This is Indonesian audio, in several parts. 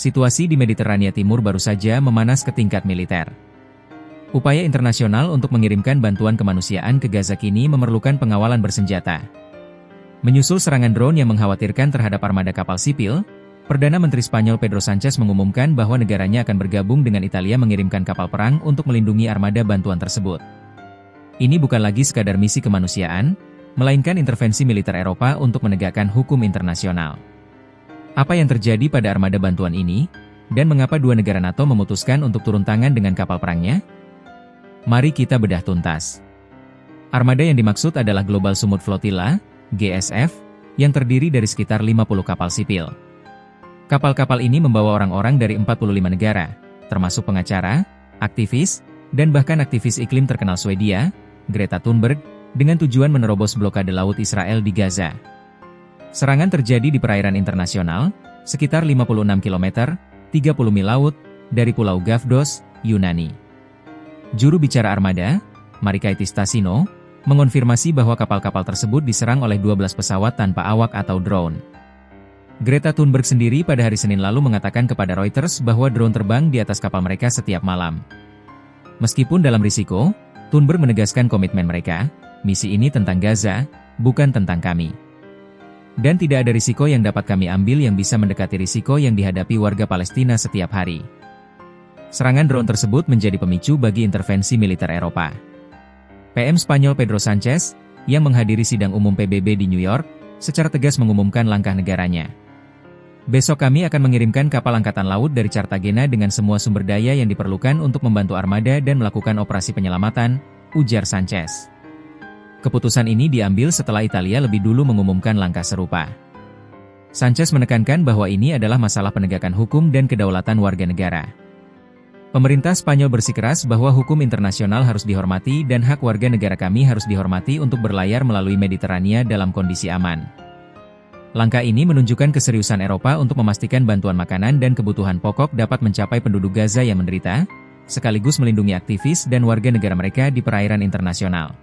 Situasi di Mediterania Timur baru saja memanas ke tingkat militer. Upaya internasional untuk mengirimkan bantuan kemanusiaan ke Gaza kini memerlukan pengawalan bersenjata. Menyusul serangan drone yang mengkhawatirkan terhadap armada kapal sipil, Perdana Menteri Spanyol Pedro Sánchez mengumumkan bahwa negaranya akan bergabung dengan Italia mengirimkan kapal perang untuk melindungi armada bantuan tersebut. Ini bukan lagi sekadar misi kemanusiaan, melainkan intervensi militer Eropa untuk menegakkan hukum internasional. Apa yang terjadi pada armada bantuan ini, dan mengapa dua negara NATO memutuskan untuk turun tangan dengan kapal perangnya? Mari kita bedah tuntas. Armada yang dimaksud adalah Global Summit Flotilla, GSF, yang terdiri dari sekitar 50 kapal sipil. Kapal-kapal ini membawa orang-orang dari 45 negara, termasuk pengacara, aktivis, dan bahkan aktivis iklim terkenal Swedia, Greta Thunberg, dengan tujuan menerobos blokade laut Israel di Gaza. Serangan terjadi di perairan internasional, sekitar 56 km, 30 mil laut, dari Pulau Gavdos, Yunani. Juru bicara armada, Marikaitis Tassino, mengonfirmasi bahwa kapal-kapal tersebut diserang oleh 12 pesawat tanpa awak atau drone. Greta Thunberg sendiri pada hari Senin lalu mengatakan kepada Reuters bahwa drone terbang di atas kapal mereka setiap malam. Meskipun dalam risiko, Thunberg menegaskan komitmen mereka, misi ini tentang Gaza, bukan tentang kami. Dan tidak ada risiko yang dapat kami ambil yang bisa mendekati risiko yang dihadapi warga Palestina setiap hari. Serangan drone tersebut menjadi pemicu bagi intervensi militer Eropa. PM Spanyol Pedro Sánchez, yang menghadiri sidang umum PBB di New York, secara tegas mengumumkan langkah negaranya. Besok kami akan mengirimkan kapal angkatan laut dari Cartagena dengan semua sumber daya yang diperlukan untuk membantu armada dan melakukan operasi penyelamatan, ujar Sánchez. Keputusan ini diambil setelah Italia lebih dulu mengumumkan langkah serupa. Sánchez menekankan bahwa ini adalah masalah penegakan hukum dan kedaulatan warga negara. Pemerintah Spanyol bersikeras bahwa hukum internasional harus dihormati dan hak warga negara kami harus dihormati untuk berlayar melalui Mediterania dalam kondisi aman. Langkah ini menunjukkan keseriusan Eropa untuk memastikan bantuan makanan dan kebutuhan pokok dapat mencapai penduduk Gaza yang menderita, sekaligus melindungi aktivis dan warga negara mereka di perairan internasional.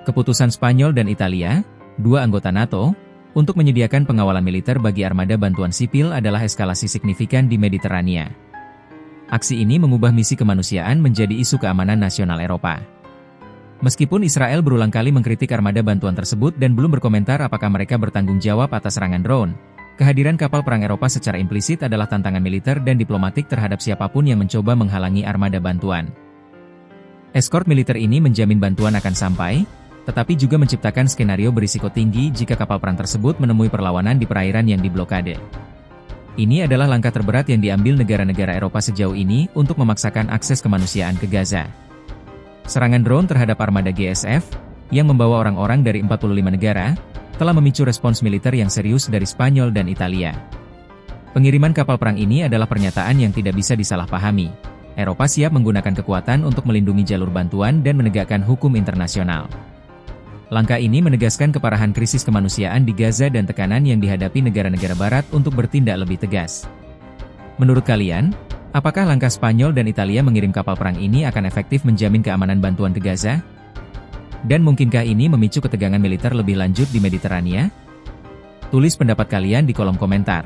Keputusan Spanyol dan Italia, dua anggota NATO, untuk menyediakan pengawalan militer bagi armada bantuan sipil adalah eskalasi signifikan di Mediterania. Aksi ini mengubah misi kemanusiaan menjadi isu keamanan nasional Eropa. Meskipun Israel berulang kali mengkritik armada bantuan tersebut dan belum berkomentar apakah mereka bertanggung jawab atas serangan drone, kehadiran kapal perang Eropa secara implisit adalah tantangan militer dan diplomatik terhadap siapapun yang mencoba menghalangi armada bantuan. Eskort militer ini menjamin bantuan akan sampai, tetapi juga menciptakan skenario berisiko tinggi jika kapal perang tersebut menemui perlawanan di perairan yang diblokade. Ini adalah langkah terberat yang diambil negara-negara Eropa sejauh ini untuk memaksakan akses kemanusiaan ke Gaza. Serangan drone terhadap armada GSF, yang membawa orang-orang dari 45 negara, telah memicu respons militer yang serius dari Spanyol dan Italia. Pengiriman kapal perang ini adalah pernyataan yang tidak bisa disalahpahami. Eropa siap menggunakan kekuatan untuk melindungi jalur bantuan dan menegakkan hukum internasional. Langkah ini menegaskan keparahan krisis kemanusiaan di Gaza dan tekanan yang dihadapi negara-negara Barat untuk bertindak lebih tegas. Menurut kalian, apakah langkah Spanyol dan Italia mengirim kapal perang ini akan efektif menjamin keamanan bantuan ke Gaza? Dan mungkinkah ini memicu ketegangan militer lebih lanjut di Mediterania? Tulis pendapat kalian di kolom komentar.